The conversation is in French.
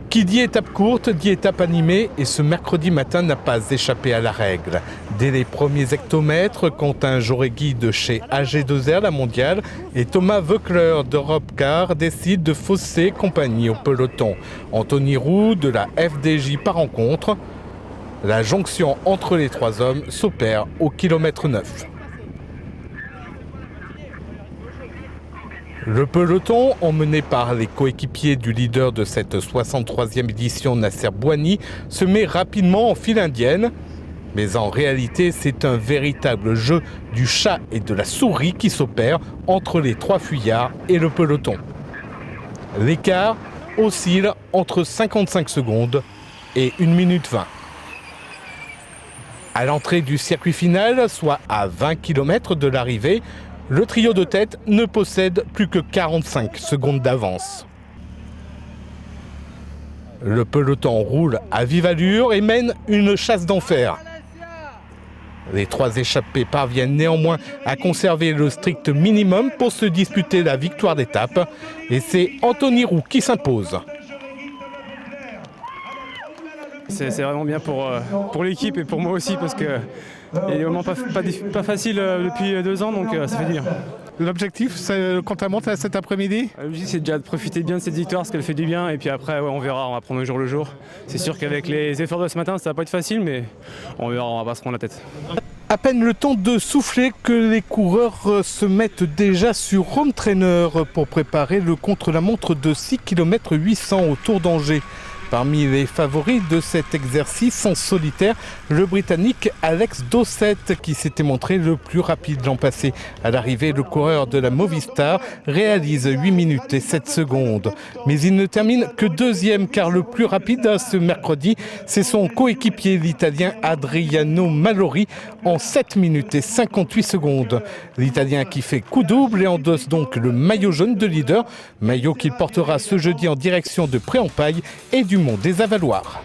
Qui dit étape courte, dit étape animée, et ce mercredi matin n'a pas échappé à la règle. Dès les premiers hectomètres, Quentin Jauregui de chez AG2R, la mondiale, et Thomas Voeckler d'Europe Car décident de fausser compagnie au peloton. Anthony Roux de la FDJ par rencontre. La jonction entre les trois hommes s'opère au kilomètre 9. Le peloton, emmené par les coéquipiers du leader de cette 63e édition, Nasser Bouhanni, se met rapidement en file indienne. Mais en réalité, c'est un véritable jeu du chat et de la souris qui s'opère entre les trois fuyards et le peloton. L'écart oscille entre 55 secondes et 1 minute 20. À l'entrée du circuit final, soit à 20 km de l'arrivée, le trio de tête ne possède plus que 45 secondes d'avance. Le peloton roule à vive allure et mène une chasse d'enfer. Les trois échappés parviennent néanmoins à conserver le strict minimum pour se disputer la victoire d'étape. Et c'est Anthony Roux qui s'impose. C'est vraiment bien pour l'équipe et pour moi aussi parce que il est vraiment pas facile depuis 2 ans, donc ça fait du bien. L'objectif, quand tu montes cet après-midi? L'objectif, c'est déjà de profiter bien de cette victoire, parce qu'elle fait du bien, et puis après, on verra, on va prendre le jour le jour. C'est sûr qu'avec les efforts de ce matin, ça va pas être facile, mais on verra, on va pas se prendre la tête. À peine le temps de souffler que les coureurs se mettent déjà sur home trainer pour préparer le contre-la-montre de 6 km 800 au Tour d'Angers. Parmi les favoris de cet exercice en solitaire, le Britannique Alex Dowsett qui s'était montré le plus rapide l'an passé. À l'arrivée, le coureur de la Movistar réalise 8 minutes et 7 secondes. Mais il ne termine que deuxième car le plus rapide ce mercredi, c'est son coéquipier l'Italien Adriano Malori en 7 minutes et 58 secondes. L'Italien qui fait coup double et endosse donc le maillot jaune de leader, maillot qu'il portera ce jeudi en direction de Pré-en-Paille et du Mont des Avaloirs.